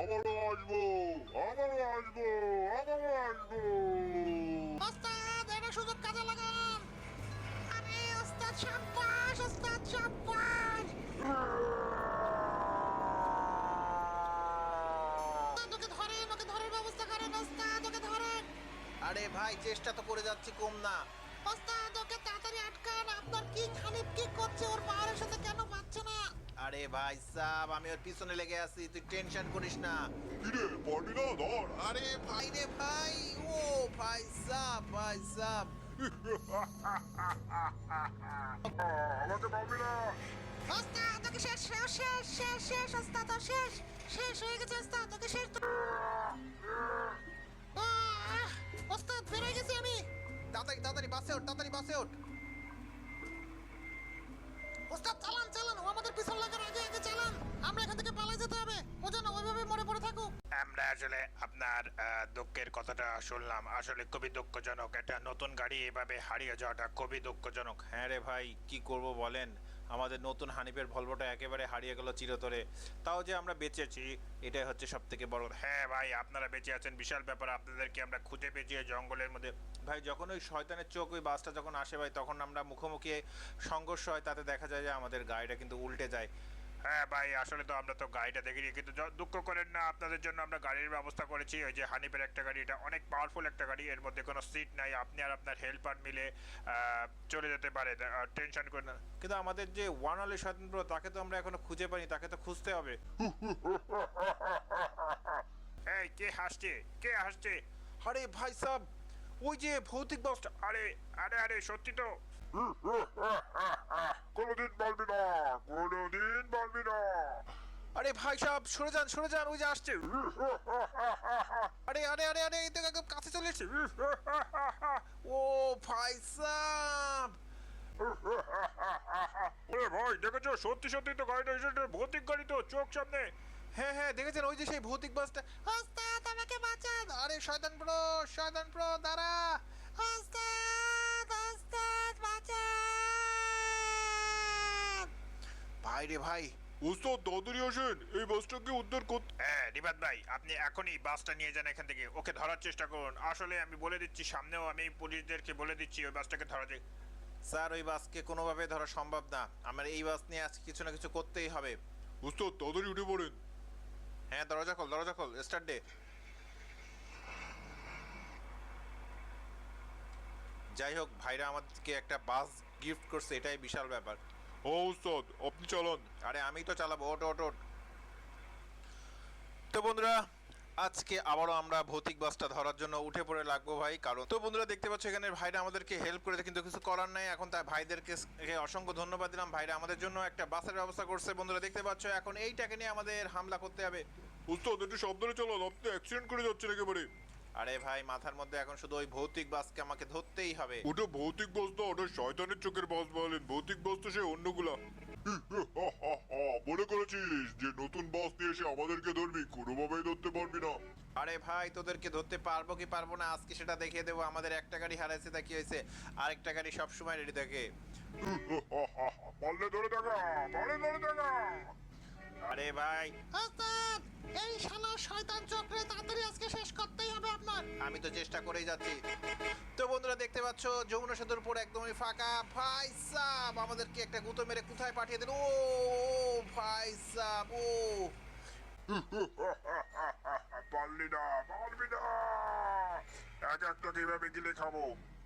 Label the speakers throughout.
Speaker 1: আবারও আসবো, আবারও আসবো, আবারও আসবো।
Speaker 2: ওস্তাদ এটা সুযোগ কাজে লাগান। আরে ওস্তাদ সাব্বাস, ওস্তাদ সাব্বাস। ওস্তাদ ওকে ধরেন, ওকে ধরার ব্যবস্থা করেন ওস্তাদ, ওকে ধরেন।
Speaker 3: আরে ভাই চেষ্টা তো করে যাচ্ছি, কম না।
Speaker 2: ওস্তাদ ওকে তাড়াতাড়ি আটকান। আপনার কিং হানিফ কি করছে, ওর পাহাড়ের সাথে কেন পাচ্ছে না?
Speaker 3: আরে ভাই সাব, আমি ওর পিছনে লেগে আছি, তুই টেনশন করিস না।
Speaker 1: কিরে পারবি না? ধর।
Speaker 3: আরে ভাই রে ভাই, ও ভাই সাব, ভাই সাব।
Speaker 1: আমাকে পারবি না।
Speaker 2: ওস্তাদ ওকে শেষ, শেষ, শেষ, শেষ, শেষ, ওস্তাদ ও শেষ, শেষ হয়ে গেছে ওস্তাদ, ওকে শেষ। ওস্তাদ বেরোয় গেছি আমি।
Speaker 3: তাড়াতাড়ি তাড়াতাড়ি বাসে ওঠ, তাড়াতাড়ি বাসে ওঠ।
Speaker 2: ওস্তাদ চালান চালান, ও আমাদের পিছন লাগার আগে আগে চালান। আমরা এখান থেকে পালাই যেতে হবে, ও যেন ওইভাবে মরে পড়ে থাকুক।
Speaker 4: আমরা আসলে আপনার দুঃখের কথাটা শুনলাম। আসলে খুবই দুঃখজনক, একটা নতুন গাড়ি এভাবে হারিয়ে যাওয়াটা খুবই দুঃখজনক।
Speaker 3: হ্যাঁ রে ভাই, কি করব বলেন, আমাদের নতুন হানিফের ভলভোটা একেবারে হারিয়ে গেল চিরতরে। তাও যে আমরা বেঁচেছি, এটাই হচ্ছে সব থেকে বড় কথা।
Speaker 4: হ্যাঁ ভাই, আপনারা বেঁচে আছেন, বিশাল ব্যাপার। আপনাদেরকে আমরা খুঁজে পেয়েছি এই জঙ্গলের মধ্যে।
Speaker 3: ভাই যখন ওই শয়তানের চোখ ওই বাসটা যখন আসে ভাই, তখন আমরা মুখোমুখি সংঘর্ষ হয়, তাতে দেখা যায় যে আমাদের গাড়িটা কিন্তু উল্টে যায়।
Speaker 4: হ্যাঁ ভাই, আসলে তো আমরা তো গাড়িটা দেখিনি, কিন্তু দুঃখ করেন না, আপনাদের জন্য আমরা গাড়ির ব্যবস্থা করেছি। ওই যে হানিফের একটা গাড়ি, এটা অনেক পাওয়ারফুল একটা গাড়ি, এর মধ্যে কোনো সিট নাই। আপনি আর আপনার হেল্পার মিলে চলে যেতে পারে, টেনশন করেন না।
Speaker 3: কিন্তু আমাদের যে ওয়ান অলি শয়তান ব্রো, তাকে তো আমরা এখনো খুঁজে পাইনি, তাকে তো খুঁজতে হবে।
Speaker 4: এই কে হাসছে, কে হাসছে?
Speaker 3: আরে ভাই সাব, ওই যে ভৌতিক বাসটা।
Speaker 4: আরে আরে আরে, সত্যি তো?
Speaker 1: কোনোদিন পারবি না, কোনোদিন পারবি না।
Speaker 3: আরে ভাই সাহেব সরে যান, সরে যান, ওই যে আসছে। আরে আরে আরে আরে, এই তো একদম কাছে চলে এসেছে। ও ভাই সাব,
Speaker 4: আরে ভাই দেখেছো, সত্যি সত্যি তো গাড়িটা এসে ভৌতিক গাড়ি তো, চোখ সামনে।
Speaker 3: হ্যাঁ হ্যাঁ দেখেছেন, ওই যে সেই ভৌতিক বাসটা।
Speaker 2: ওস্তাদ আমাকে বাঁচান।
Speaker 3: আরে শয়তান প্রো দাঁড়া।
Speaker 2: ওস্তাদ ওস্তাদ বাঁচান।
Speaker 3: ভাই রে ভাই,
Speaker 1: উস্তাদ তাড়াতাড়ি আসেন, এই বাসটাকে উদ্ধার করতে।
Speaker 4: হ্যাঁ রিবাদ ভাই, আপনি এখনই বাসটা নিয়ে যান এখান থেকে, ওকে ধরার চেষ্টা করুন। আসলে আমি বলে দিচ্ছি, সামনেও আমি পুলিশদেরকে বলে দিচ্ছি ওই বাসটাকে ধরা যায়।
Speaker 3: স্যার ওই বাসকে কোনোভাবে ধরা সম্ভব না, আমার এই বাস নিয়ে আজকে কিছু না কিছু করতেই হবে।
Speaker 1: উস্তাদ তাড়াতাড়ি উঠে পড়েন।
Speaker 3: হ্যাঁ দরজা খোল, দরজা খোল, স্টার্ট দে। যাই হোক, ভাইরা আমাদেরকে একটা বাস গিফট করছে, এটাই বিশাল ব্যাপার।
Speaker 1: ও উস্তাদ আপনি চালান।
Speaker 3: আরে আমি তো চালাবো, ওট ওট ওট। তো বন্ধুরা, আজকে আবারও আমরা ভৌতিক বাসটা ধরার জন্য উঠে পড়ে লাগবো ভাই। কারণ তো বন্ধুরা দেখতে পাচ্ছ এখানে ভাইরা আমাদেরকে হেল্প করেছে, কিন্তু কিছু করার নাই। এখন তাই ভাইদেরকে অসংখ্য ধন্যবাদ দিলাম, ভাইরা আমাদের জন্য একটা বাসের ব্যবস্থা করছে। বন্ধুরা দেখতে পাচ্ছ, এখন এইটাকে নিয়ে আমাদের হামলা করতে হবে।
Speaker 1: উস্তাদ একটু সাবধানে চালান, আপনি অ্যাক্সিডেন্ট করে যাচ্ছেন একেবারে।
Speaker 3: আরে ভাই, মাথার মধ্যে এখন শুধু ওই ভৌতিক বাসকে আমাকে ধরতেই হবে।
Speaker 1: ওটা ভৌতিক বাস না, ওটা শয়তানের চোখের বাস বলেন। ভৌতিক বাস তো সে অন্যগুলা। মনে করেছিস যে নতুন বাস নিয়ে এসে আমাদেরকে ধরবি? কোনোভাবেই ধরতে পারবি না।
Speaker 3: আরে ভাই, তোদেরকে ধরতে পারবো কি পারবো না আজকে সেটা দেখিয়ে দেবো। আমাদের একটা গাড়ি হারাইছে, তা কি হয়েছে, আরেকটা গাড়ি সবসময় রেডি থাকে।
Speaker 1: পারলে ধরে দেখা, পারলে ধরে দেখা।
Speaker 3: আরে ভাই,
Speaker 2: ওস্তাদ এই শালা শয়তান চক্রে তাড়াতাড়ি আজকে শেষ করতেই হবে আপনার।
Speaker 3: আমি তো চেষ্টা করেই যাচ্ছি। তো বন্ধুরা দেখতে পাচ্ছ, যমুনা সেতুর উপর একদমই ফাঁকা। ভাই সাব আমাদেরকে একটা গুঁতো মেরে কোথায় পাঠিয়ে দিল। ও ভাই সাব, ও
Speaker 1: পারলি না, পারবি না। এক একটা কিভাবে গিলে খাবো।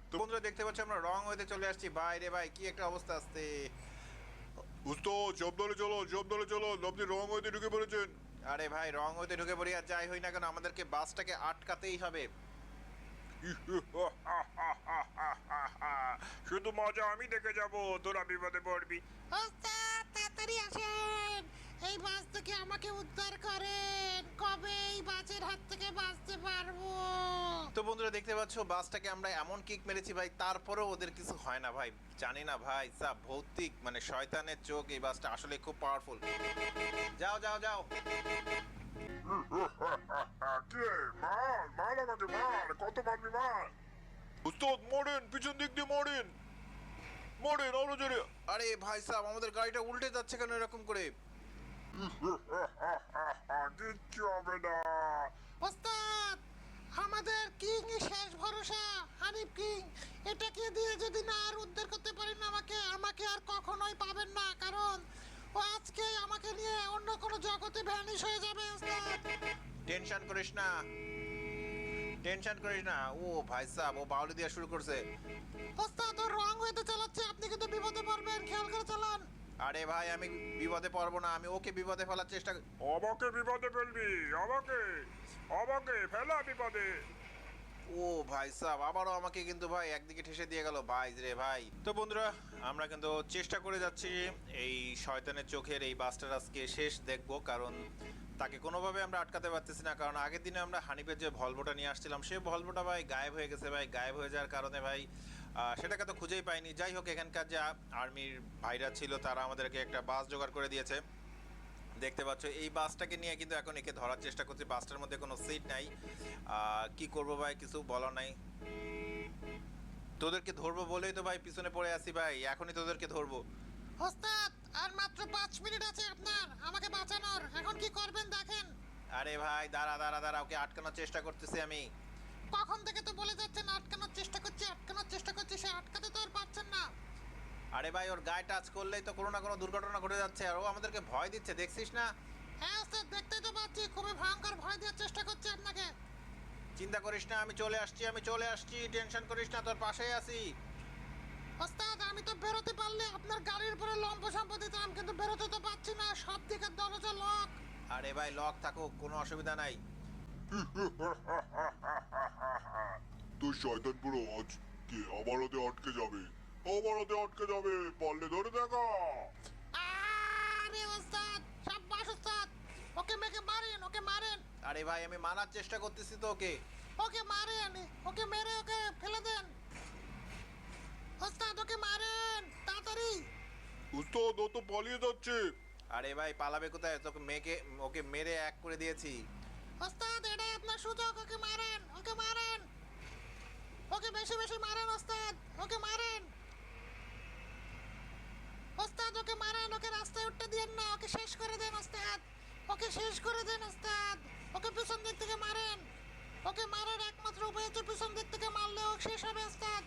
Speaker 3: তো বন্ধুরা দেখতে পাচ্ছ, আমরা রং হইতে চলে আসছি। ভাই রে ভাই, কি একটা অবস্থা আসছে।
Speaker 1: উস্তাদ সাবধানে চলো, সাবধানে চলো, আপনি রং হইতে ঢুকে পড়েছেন।
Speaker 3: আরে ভাই, রং হইতে ঢুকে পড়ি আর যাই হই না কেন, আমাদেরকে বাসটাকে আটকাতেই হবে।
Speaker 4: শুধু মজা আমি দেখে যাব, তোরা বিপদে পড়বি।
Speaker 2: ওস্তাদ তাড়াতাড়ি আসেন, এই বাস থেকে আমাকে উদ্ধার করেন। কবে এই বাসের হাত থেকে বাঁচতে পারবো?
Speaker 3: তো বন্ধুরা দেখতে পাচ্ছ, বাসটাকে আমরা এমন কিক মেরেছি ভাই, তারপরেও ওদের কিছু হয় না ভাই। জানি না ভাই সাব, ভৌতিক মানে শয়তানের চোখ, এই বাসটা আসলে খুব পাওয়ারফুল। যাও যাও যাও।
Speaker 1: কে মার, মার আমাকে মার, কত মারবি মার। উস্তাদ মরেন, পিছন দিক দিয়ে মরেন, মরেন আরো জোরে।
Speaker 3: আরে ভাই সাব, আমাদের গাড়িটা উল্টে যাচ্ছে কেন এরকম করে?
Speaker 1: কিচ্ছু হবে না।
Speaker 2: ওস্তাদ, আমাদের কিং শেষ ভরসা, হানিফ কিং। এটাকে দিয়ে যদি না আর উদ্ধার করতে পারেন আমাকে, আমাকে আর কখনোই পাবেন না, কারণ ও আজকে আমাকে নিয়ে অন্য কোনো জগতে ভ্যানিশ হয়ে যাবে ওস্তাদ।
Speaker 3: টেনশন করিস না, টেনশন করিস না। ও ভাই সাহেব, ও বাউলি দিয়ে শুরু করছে।
Speaker 2: ওস্তাদ, ও রং হইতে চালাচ্ছে, আপনি কিন্তু বিপদে পড়বেন, খেয়াল করে চালান।
Speaker 3: আরে ভাই, আমি বিপদে পড়বো না, আমি ওকে বিপদে ফেলার চেষ্টা
Speaker 1: আমাকে বিপদে ফেলবি? আমাকে আমাকে ফেলা বিপদে?
Speaker 3: ও ভাই সাহেব, আবারও আমাকে কিন্তু ভাই একদিকে ঠেসে দিয়ে গেল ভাই রে ভাই। তো বন্ধুরা, আমরা কিন্তু চেষ্টা করে যাচ্ছি এই শয়তানের চোখের এই বাসটার আজকে শেষ দেখবো, কারণ তাকে কোনোভাবে আমরা আটকাতে পারতেছি না। কারণ আগের দিনে আমরা হানিফের যে ভলভোটা নিয়ে আসছিলাম, সে ভলভোটা ভাই গায়েব হয়ে গেছে ভাই। গায়েব হয়ে যাওয়ার কারণে ভাই সেটাকে তো খুঁজেই পাইনি। যাই হোক, এখানকার যে আর্মির ভাইরা ছিল তারা আমাদেরকে একটা বাস জোগাড় করে দিয়েছে। দেখতে পাচ্ছ এই বাসটাকে নিয়ে কিন্তু এখন একে ধরার চেষ্টা করছি। বাসটার মধ্যে কোনো সিট নাই। কি করব ভাই, কিছু বলার নাই। তোদেরকে ধরবো বলেই তো ভাই পিছনে পড়ে আছি ভাই, এখনই তোদেরকে ধরবো।
Speaker 2: ওস্তাদ, আর মাত্র 5 মিনিট আছে আপনার আমাকে বাঁচানোর, এখন কি করবেন দেখেন।
Speaker 3: আরে ভাই দাঁড়া দাঁড়া দাঁড়া, ওকে আটকানোর চেষ্টা করতেছি আমি।
Speaker 2: কখন থেকে তো বলে যাচ্ছেন আটকানোর চেষ্টা করছি, আটকানোর চেষ্টা করছি, সে আটকাতে তো আর পারছেন না।
Speaker 3: আরে ভাই, ওর গায়ে টাচ করলেই তো কোনো না কোনো দুর্ঘটনা ঘটে যাচ্ছে, আর ও আমাদেরকে ভয় দিচ্ছে, দেখছিস না?
Speaker 2: হ্যাঁ ওস্তাদ, দেখতেই তো পাচ্ছি, খুবই ভয়ঙ্কর ভয় দেওয়ার চেষ্টা করছে আপনাকে।
Speaker 3: চিন্তা করিস না, আমি চলে আসছি, আমি চলে আসছি, টেনশন করিস না, তোর পাশেই আছি।
Speaker 2: ওস্তাদ, আমি তো বেরোতে পারলে আপনার গাড়ির উপরে লম্ব সম্পদ দিতাম, কিন্তু বেরোতে তো পারছি না, সব দিকের দরজা লক।
Speaker 3: আরে ভাই, লক থাকুক, কোনো অসুবিধা নাই।
Speaker 1: তুই শয়তান পুরো আজকে আমার হাতে আটকে যাবে, আমার হাতে আটকে যাবে, পারলে ধরে দেখা।
Speaker 2: আরে ওস্তাদ, সাব্বাস ওস্তাদ, ওকে মেকে মারেন, ওকে মারেন,
Speaker 3: আরে ভাই, আমি মানার চেষ্টা করতেছি তো ওকে।
Speaker 2: ওকে মারেন, ওকে মেরে ওকে ফেলে দেন। ওস্তাদ, ওকে মারেন তাড়াতাড়ি।
Speaker 1: উস্তাদ, ও তো পালিয়ে যাচ্ছে।
Speaker 3: আরে ভাই, পালাবে কোথায়? তোকে ওকে মেরে এক করে দিয়েছি।
Speaker 2: ওস্তাদ, এটাই আপনার সুযোগ, ওকে মারেন, ওকে মারেন, ওকে বেশি বেশি মারেন ওস্তাদ, ওকে মারেন। ওস্তাদ, ওকে মারেন, ওকে রাস্তায় উঠতে দিয়েন না, ওকে শেষ করে দেন ওস্তাদ, ওকে শেষ করে দেন ওস্তাদ, ওকে পিছন দিক থেকে মারেন, ওকে মারার একমাত্র উপায় হচ্ছে পিছন দিক থেকে মারলে ও শেষ হবে ওস্তাদ।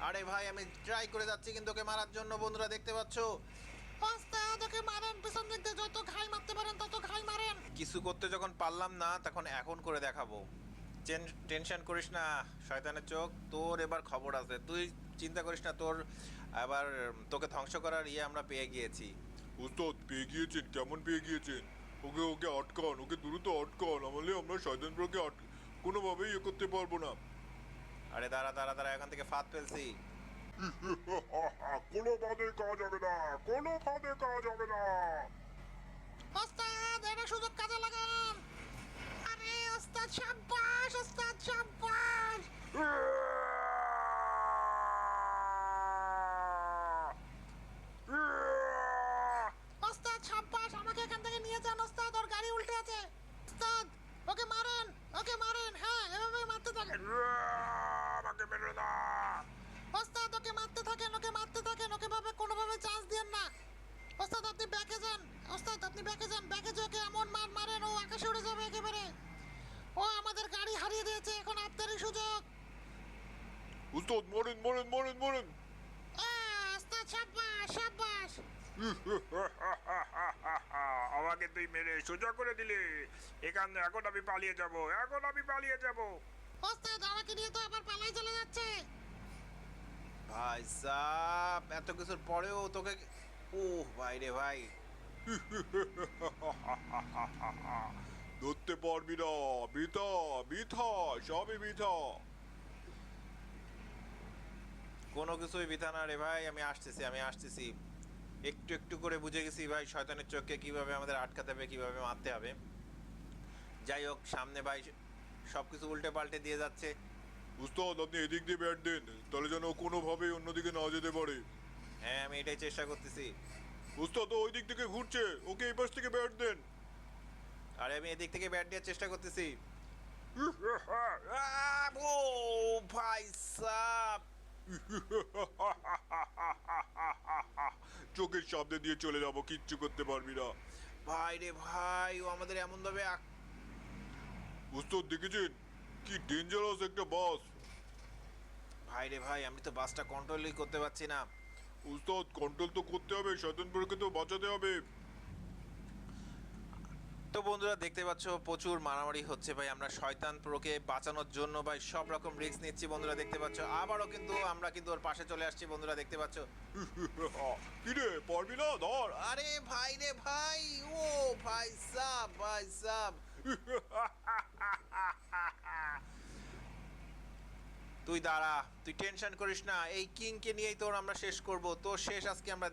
Speaker 3: আরে ভাই, আমি ট্রাই করে যাচ্ছি কিন্তু ওকে মারার জন্য, বন্ধুরা দেখতে পাচ্ছো।
Speaker 2: ওস্তাদ, ওকে মারেন, পিছন দিক দিয়ে যত ঘাই মারতে পারেন তত ঘাই মারেন।
Speaker 3: কিছু করতে যখন পারলাম না, তখন এখন করে দেখাবো। টেনশন করিস না শয়তানের চোখ, তোর এবার খবর আছে। তুই চিন্তা করিস না, তোর এবার তোকে ধ্বংস করার আমরা পেয়ে গিয়েছি।
Speaker 1: উস্তাদ, পেয়ে গিয়েছেন? কেমন পেয়ে গিয়েছেন? ওকে ওকে আটকান, ওকে দ্রুত আটকান, আমালে আমরা শয়তান পুরোকে কোনোভাবেই করতে পারবো না।
Speaker 3: আরে দাঁড়া দাঁড়া দাঁড়া, এখান থেকে ফাঁদ ফেলছি।
Speaker 1: কোনো ফাঁদে কাজ হবে না, কোনো ফাঁদে কাজ হবে না।
Speaker 2: ওস্তাদ, এটা সুযোগ কাজে লাগান। আরে ওস্তাদ, সাব্বাস ওস্তাদ, সাব্বাস। ওস্তাদ সাব্বাস, আমাকে এখান থেকে নিয়ে যান ওস্তাদ, ওর গাড়ি উল্টে আছে। ওস্তাদ, ওকে মারেন, ওকে মারেন, হ্যাঁ এভাবে মারতে থাকেন।
Speaker 1: আমাকে মেরো না।
Speaker 2: ওস্তাদ, ওকে মারতে থাকেন, ওকে মারতে থাকেন, ওকে ভাবে কোনোভাবে চান্স দেন না। ওস্তাদ, আপনি ব্যাকে যান, ওস্তাদ আপনি ব্যাকে যান, ব্যাকে যে ওকে এমন মার মারেন ও আকাশে উড়ে যাবে একেবারে। ও আমাদের গাড়ি হারিয়ে দিয়েছে, এখন আপনারই সুযোগ।
Speaker 1: উস্তাদ, মরেন মরেন মরেন মরেন।
Speaker 2: ওস্তাদ সাব্বাস, সাব্বাস।
Speaker 4: আমাকে তুই মেরে সোজা করে দিলি। এখন আমি পালিয়ে যাব, এখন আমি পালিয়ে যাব।
Speaker 2: ওস্তাদ, আমাকে নিয়ে তো আবার পালাই চলে যাচ্ছে।
Speaker 3: ভাই সাব, এত কিছুর পরেও তোকে, ও ভাই রে ভাই।
Speaker 1: ধরতে পারবি না, বৃথা বৃথা, সবই বৃথা।
Speaker 3: কোনো কিছুই বিধা না রে ভাই, আমি আসতেছি, আমি আসতেছি। একটু একটু করে বুঝে গেছি ভাই শয়তানের চোখকে কিভাবে আমাদের আটকাতে হবে, কিভাবে মারতে হবে। যাই হোক, সামনে ভাই সবকিছু উল্টে পাল্টে দিয়ে যাচ্ছে।
Speaker 1: উস্তাদ, আপনি এদিক দিয়ে ব্যাট দেন, তাহলে যেন কোনোভাবেই অন্যদিকে না যেতে পারে।
Speaker 3: হ্যাঁ, আমি এটাই চেষ্টা করতেছি।
Speaker 1: উস্তাদ, ও ওই দিক থেকে ঘুরছে, ওকে এই পাশ থেকে ব্যাট দেন।
Speaker 3: আরে আমি এদিক থেকে ব্যাট দেওয়ার চেষ্টা করতেছি। ও ভাই সাব,
Speaker 1: চোখের সামনে দিয়ে চলে যাবো, কিচ্ছু করতে পারবি না।
Speaker 3: ভাই রে ভাই, ও আমাদের এমন ভাবে
Speaker 1: উস্তাদ দেখেছেন কি ডেঞ্জারাস একটা বাস।
Speaker 3: ভাই রে ভাই, আমি তো বাসটা কন্ট্রোলই করতে পারছি না।
Speaker 1: উস্তাদ কন্ট্রোল তো করতে হবে, শয়তানপুরকে তো বাঁচাতে হবে।
Speaker 3: তো বন্ধুরা দেখতে পাচ্ছ প্রচুর মারামারি হচ্ছে ভাই। আমরা শয়তান প্রোকে বাঁচানোর জন্য ভাই সব রকম রিস্ক নিচ্ছি বন্ধুরা, দেখতে পাচ্ছ। আবারও কিন্তু আমরা কিন্তু ওর পাশে চলে আসছি বন্ধুরা, দেখতে পাচ্ছ।
Speaker 1: কিরে পারবি না, ধর।
Speaker 3: আরে ভাই রে ভাই, ও ভাই সাব, ভাই সাব। তুই দাঁড়া, তুই টেনশন করিস না, এই কিংকে নিয়েই তোর আমরা শেষ করব। তো শেষ আজকে আমরা